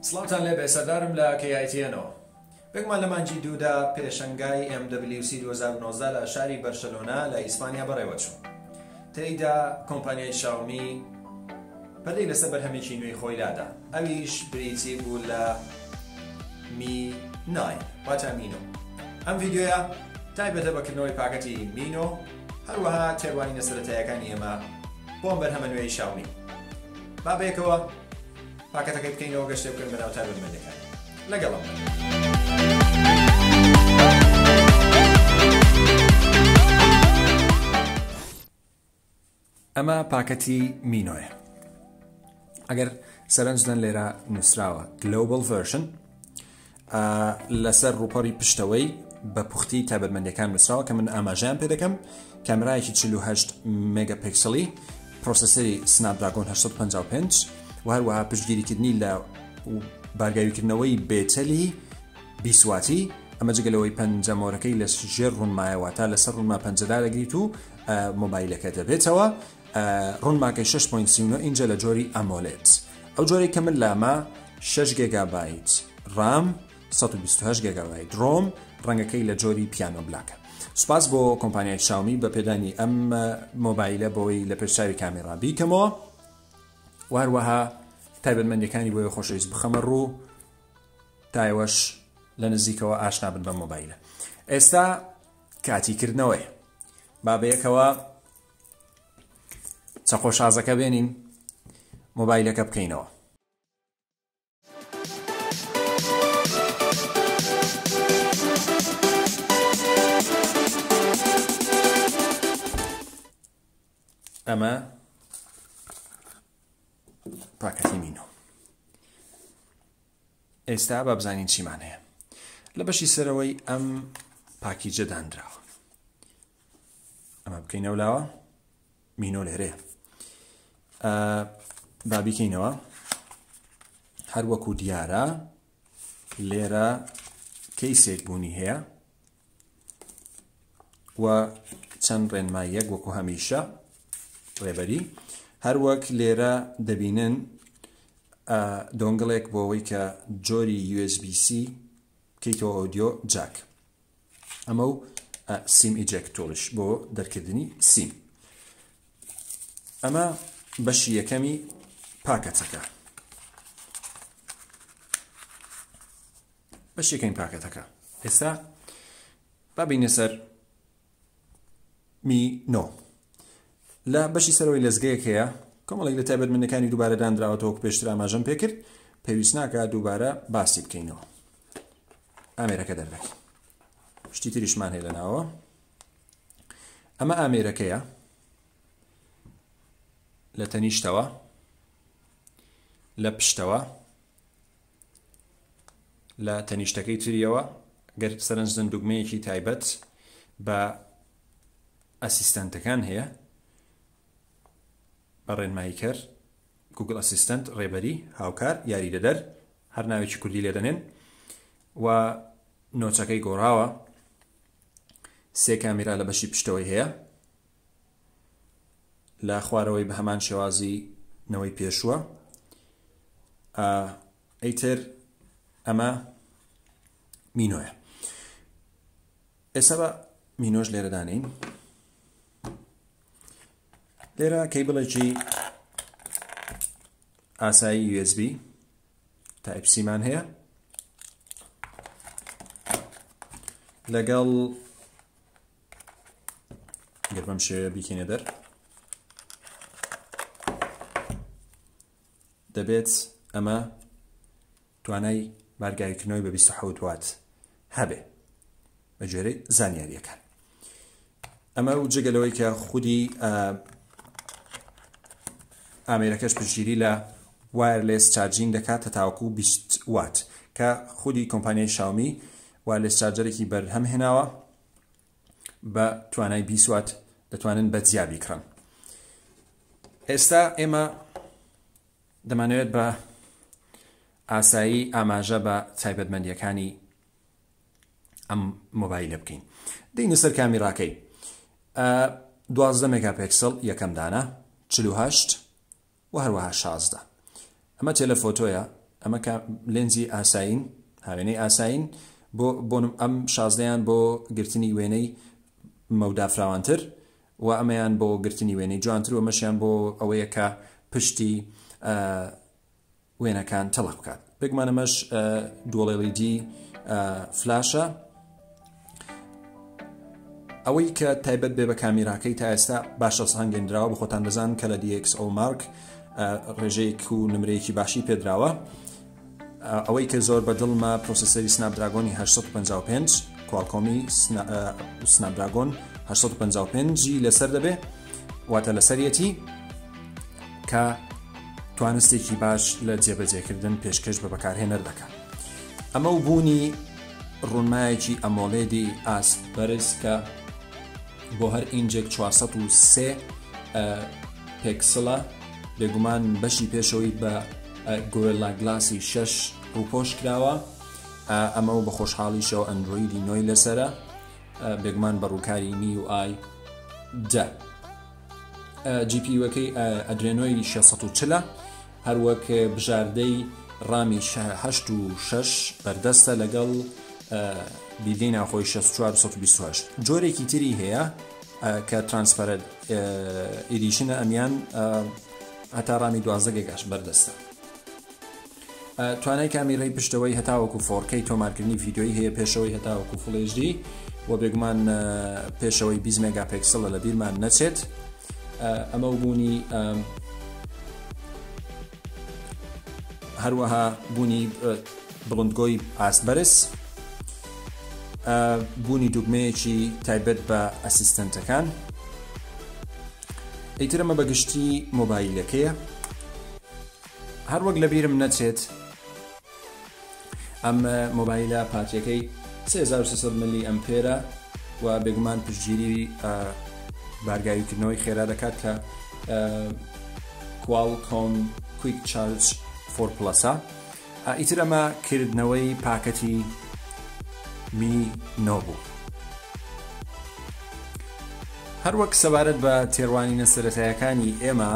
سڵاوتان لێبێ سەردارم لە ITLOBBY بگمان لە مانگی دوودا پێشەنگای MWC 2019 لە شاری بەرشەلۆنا لە ئیسپانیا بەڕێوەچوو. تێیدا کۆمپانیای Xiaomi پەردەی لەسەر بەرهەمێکی نوێی خۆی لادا. ئەویش بریتی بوو لە Mi 9 واتە مینۆ. ئەم ڤیدیۆیە تایبەتە بەکردنەوەی پاکەتی مینۆ هەروەها تێڕوانینە سەرەتاییەکانی ئێمە بۆ ئەم بەرهەمە نوێی Xiaomi. با بەیەکەوە پاکەتەکەی بکەینەوە گەشتێ بکەین بەناو تایبەتمەندەکان. لەگەڵم ئەمە پاکەتی مینۆیە. ئەگەر سەرنجدەن لێرە نووسراوە Global Version لەسەر ڕووپەڕی پشتەوەی بە پوختی تایبەتمەندیەکان نووسراوە کە من ئاماژەیان پێ دەکەم. کامێرایەکی 48 مێگاپیکسەلی، پرۆسەسەری سنابدراگۆن 855 و هەروەها پشتگیریکردنی لە بارگاویکردنەوەی بێتەلی 20 واتی. ئەمە جگەلەوەی پەنجەمۆرەکەی لە ژێر ڕوونمایەوە تا لەسەر ڕوونما پەنجەدا دەگریت و مۆبایلەکە دەبێتەوە. ڕوونماکەی 6.39 ئینجە لە جۆری ئەمۆلێد. ئەو جۆرەی کە من لامە 6 گیگابایت رام، 128 گیگابایت ڕۆم، ڕەنگەکەی لە جۆری پیانۆ بلاکە. سوپاس بۆ کۆمپانیای Xiaomi بە پێدانی ئەم مۆبایلە بۆی لە پێشچاوی کامێرا بیکەمەوە و هەروەها تایبەتمەندیەکانی بۆی خۆشەویست بخەمە ڕوو تایوەش لە نزیکەوە ئاشنا بن بە مۆبایلە. ئێستا کاتیکردنەوەی با بەیەکەوە چەقۆشازەکە بێنین مۆبایلەکە بکەینەوە. ئەمە پاکەتی مینۆ. ئێستا با بزانین چیمان هەیە. لە بەشی سەرەوەی ئەم پاکیجە دانراوە. ئەمە بکەینەوە لاوە مینۆ لێرەیە. با بیکەینەوە. هەر وەکو دیارە لێرە کەیسێک بوونی هەیە و چەند ڕێنماییەک وەکو هەمیشە ڕێبەری. هەروەک لێرە دەبینن دۆنگڵێک بۆ ئەوەی کە جۆری USB-C بکەیتەوە ئۆدیۆ جاک. ئەمە و سیم ئیجێکتۆرش بۆ دەرکردنی سیم. ئەمە بەشی یەکەمی پاکەتەکە. بەشی یەکەمی پاکەتەکە. ئێستا با بینە سەر Mi 9. لە بەشی سەرەوەی لەزگەیەک هەیە کۆمەڵێک لە تایبەتمەندیەکانی دووبارە دانراوەتەوە پێشتر ئاماژەم پێ کرد. پێویست ناکات دووبارە باسی بکەینەوە. ئامێرەکە دەردەکەین. شتی تریشمان هەیە لەناوە. ئەمە ئامێرەکەیە لە تەنیشتەوە، لە پشتەوە، لە تەنیشتەکەی تریەوە. گەر سەرنجدەن دوگمەیەکی تایبەت بە ئەسیستەنتەکان هەیە بە ڕێنماییکەر، گوگل ئەسیستەنت، ڕێبەری، هاوکار، یاریدەدەر، هەر ناوێکی کوردی لێ دەنێن و نۆچەکەی گۆڕاوە. سێ کامیرا لە بەشی پشتەوەی هەیە لە خوارەوەی بە هەمان شێوازی نەوەی پێشووە. ئەیتر ئەمە مینۆیە. ئێستا بە مینۆش لێرە دانین. لێرە کەیبڵێکی ئاسایی USB Type-C مان هەیە لەگەڵ گەر بەم شێوەیە بیکەینە دەر دەبێت ئەمە توانای بارگاویکردنەوەی بە 27 وات هەبێ بە جۆرەی زانیاریەکان. ئەمە و جگەلەوەی کە خودی ئامێرەکەش پشتگیری لە وایرلس چارجینگ دەکات تا تاوەکو 20 وات کە خودی کۆمپانیای Xiaomi وایرلس چارجەرێکی بەرهەم هێناوە بە توانای 20 وات دەتوانن بەجیابی کڕن. ئێستا ئێمە دەمانەوێت بە ئاسایی ئاماژە بە تایبەتمەندیەکانی ئەم مۆبایلە بکەین. دەینە سەر کامیراکەی. 12 مێگاپیکسل یەکەم دانە، 48 و هەروەها 16. ئەمە تێلەفۆتۆیە ئەمە لێنزی ئاساین هاوێنەی ئاساین بۆ ئەم 16یان بۆ گرتنی وێنەی مەودافراوانتر و ئەمەیان بۆ گرتنی وێنەی جوانتر و ئەمەشیان بۆ ئەوەیە کە پشتی وێنەکان تەڵق بکات بگمان ئەمەش دووڵ LED فلاشە ئەوەی کە تایبەت بێ بە کامیراکەی تا ئێستا باشە هەنگێنراوە بە خۆتان دەزان کە لە DxO مارک ڕێژەیەک و نمرەیەکی باشی پێدراوە ئەوەی کە زۆر بەدڵمە پرۆسەسەری سنابدراگۆنی 855 کوالکۆمی سنابدراگۆن 855 لەسەر دەبێ واتە لەسەرەتی کە توانستێکی باش لە جێبەجێکردن پێشکەش بە بەکارهێنەر دەکات ئەمە و بوونی ڕوونمایەکی ئەمۆلێدی ئاست بەرز کە بۆ هەر ئینجێک 403 پێکسڵە بێگومان بەشی پێشەوەی بە گۆرلا گلاسی 6 ڕووپۆش کراوە ئەمە و بە خۆشحاڵیشەوە ئەندرویدی نۆی لەسرە بێگومان بە ڕووکاری می و ئای دە GPU-ەکەی ئەدرێنۆی 640 هەروەک بژاردەی ڕامی 8 بەردەستە لەگەڵ بیلدەی ناوخۆی 6428 جۆرێکی تری هەیە کە ترانسپەرەنت ئیدیشنە ئەمیان هەتا ڕامی 12 گیگاش بەردەستە توانای کامیرەی پشتەوەی هەتاوەکو 4K تۆمارکردنی ڤیدیۆی هەیە پێشەوەی هەتاوەکو Full HD و بێگومان پێشەوەی 20 مێگاپیکسڵە لە بیرمان نەچێت ئەمە بوونی هەروەها بوونی بڵندگۆی ئاسبەرز بوونی دوگمەیەکی تایبەت بە ئەسیستەنتەکان ئیتر ئەمە بەگشتی مۆبایلەکەیە هەروەک لە بیرم نەچێت ئەم مۆبایلە پاتیەکەی 3300 ملی ئەمپێرە و بێگومان پشتگیری بارگاویکردنەوەی خێرا دەکات کە کوالکۆم کویک چارج 4 پلسە ئیتر ئەمە کردنەوەی پاکەتی می نۆبوو هەروەک سەبارەت بە تێڕوانینە سەرەتاییەکانی ئێمە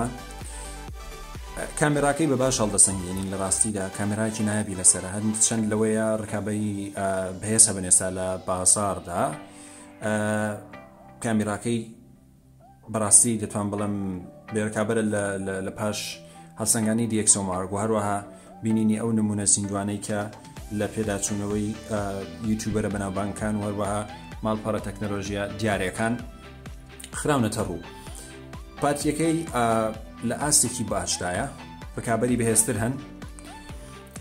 کامێراکەی بە باش هەڵدەسەنگێنین لە ڕاستیدا کامێراکی نایبی لەسەرە هەند چەند لەوەیە ڕکابەی بەهێزە بنێستا لە بازاردا کامێراکەی بەڕاستی دەتوان بڵم بێرەکابەرە لە پاش هەڵسەنگانی DxO مارک و هەروەها بینینی ئەو نمونە زیندوانەی کە لە پێداچوونەوەی یوتیوبەرە بەناوبانگەکان و هەروەها ماڵپەڕە تەکنۆلۆژیا دیارەکان خراونەتە ڕوو پاتیەکەی لە ئاستێکی باشدایە بەکابەری بەهێزتر هەن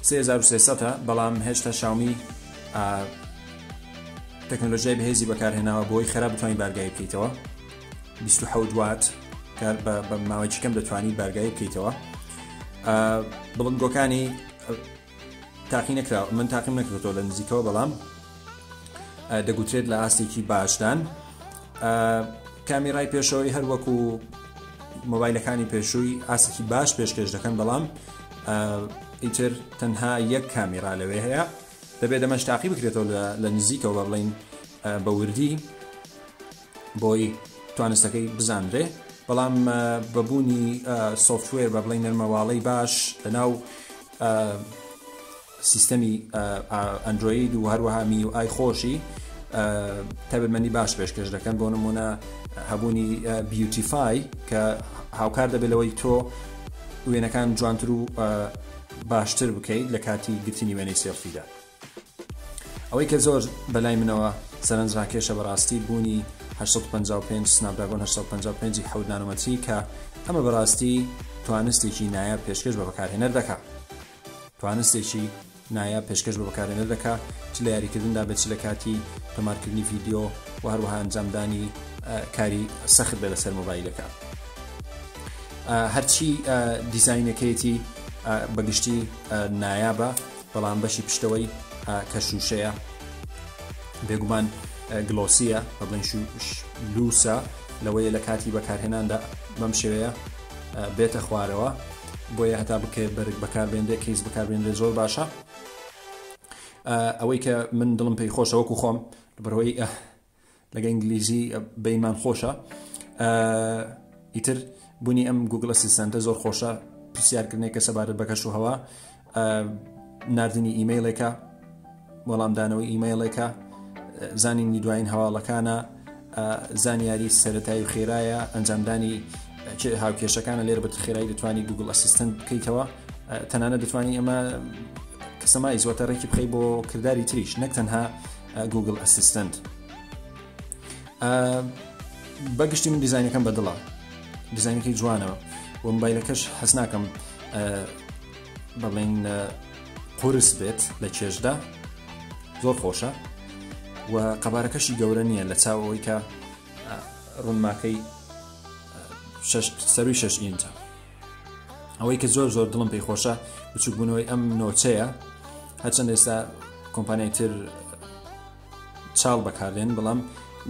3300 بەڵام هێشتا Xiaomi تەکنۆلۆژیای بەهێزی بەکارهێناوە بۆی خراپ بتوانین بارگای بکەیتەوە 27 وات بە ماوەیەکی کەم دەتوانیت بارگای بکەیتەوە بڵندگۆکانی تاقی نەکراوە من تاقیم نەکردەوە لە نزیکەوە بەڵام دەگوترێت لە ئاستێکی باشدان کامیرای پێشەوەی هەروەکو مۆبایلەکانی پێشووی ئاسێکی باش پێشکەش دەکەن بەڵام ئیتر تەنها یەک کامیرا لەوێ هەیە دەبێت دەمەش تاقی بکرێتەوە لە نزیکەوە بڵین بە وردی بۆی توانستەکەی بزانرێ بەڵام بەبوونی سۆفتوێر بە بڵین نەرمەواڵەی باش لەناو سیستەمی ئەندروید و هەروەها می و ئای خۆشی تایبەتمەندی باش پێشکەش دەکەن بۆ نمونە هەبوونی بیوتیفای کە هاوکار دەبێت لەوەی تۆ وێنەکان جوانتر و باشتر بکەیت لە کاتی گرتنی وێنەی سێڵفیدا ئەوەی کە زۆر بەلای منەوە سەرنجڕاکێشە بەڕاستی بوونی 855 سنابدراگۆن 855 حەوت نانۆمەتری کە ئەمە بەڕاستی توانستێکی نایاب پێشکەش بە بەکارهێنەر دەکات توانستێکی نایاب پێشکەش بە بەکارهێنەر دەکات چ لە یاریکردندا بێت چ لە کاتی تۆمارکردنی ڤیدیۆ و هەروەها ئەنجامدانی کاری سەخت بێت لەسەر مۆبایلەکە هەرچی دیزاینەکەیەتی بەگشتی نایابە بەڵام بەشی پشتەوەی کە شوشەیە بێگومان گلۆسیە بە بڵین لوسە لەوەیە لە کاتی بەکارهێناندا بەم شێوەیە بێتە خوارەوە بۆیە هەتا بکەێت بەرگ بەکاربێندێ کەیس بەکاربێنرێ زۆر باشە ئەوەی کە من دڵم پێی خۆشە وەکو خۆم بەرەوەی لەگە ئینگلیزی بەینمان خۆشە ئیتر بوونی ئەم گوگل ئەسیستەنتە زۆر خۆشە پرسیارکردنێک کە سەبارەت بە کەش و هەوا نردنی ئیمەیلێکە وەڵامدانەوەی ئیمەیلێکە زانینی دوایین هەواڵەکانە زانیاری سەرەتایی و خێرایە ئەنجامدانی هاوکێشەکانە لێرە بە خێرایی دەتوانی گوگل ئەسیستەنت بکەیتەوە تەنانە دەتوانی ئەمە کەسەمای زۆرتە ڕێکی بخەی بۆ کردداری تریش نەک تەنها گوگل ئەسیستەنت بەگشتی من دیزاینەکەم بەدڵە دیزاینەکەی جوانەوە و مۆبایلەکەش حەز ناکەم بەڵێن قورس بێت لە چێژدا زۆر خۆشە و قەبارەکەشی گەورە نییە لە چاوەوەی کە ڕوونماکەی 6 ئینچە ئەوەی کە زۆر زۆر دڵم پێی خۆشە بچووکبوونەوەی ئەم نۆچەیە هەرچەند ئێستا کۆمپانیای تر چاڵ بەکاردێن بەڵام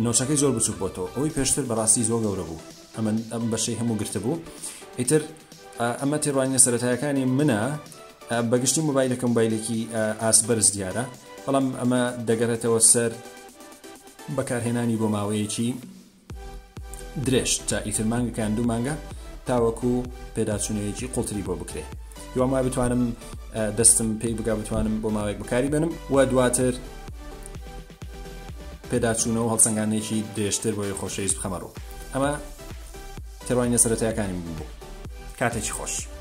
نۆچەکەی زۆر بچووک بۆتەوە ئەوەی پێشتر بەڕاستی زۆر گەورە بوو ئەم بەشەی هەموو گرتە بوو ئیتر ئەمە تێڕوانینە سەرەتایەکانی منە بەگشتی مۆبایلەکە مۆبایلێکی ئاسبەرز دیارە بەڵام ئەمە دەگەڕێتەوە سەر بەکارهێنانی بۆ ماوەیەکی درێژ تا ئیتر مانگەکان 2 مانگە تاوەکو پێداچوونەوەیەکی قوڵتری بۆ بکرێ هیوام وای بتوانم دەستم پێی بگا بتوانم بۆ ماوەیەک بەکاری بێنم و دواتر پێداچوونەوە هەڵسەنگانێکی درێژتر بۆ خۆشەویست بخەمەڕوو ئەمە تێڕوانینە سەرەتایەکانی بوو کاتێکی خۆش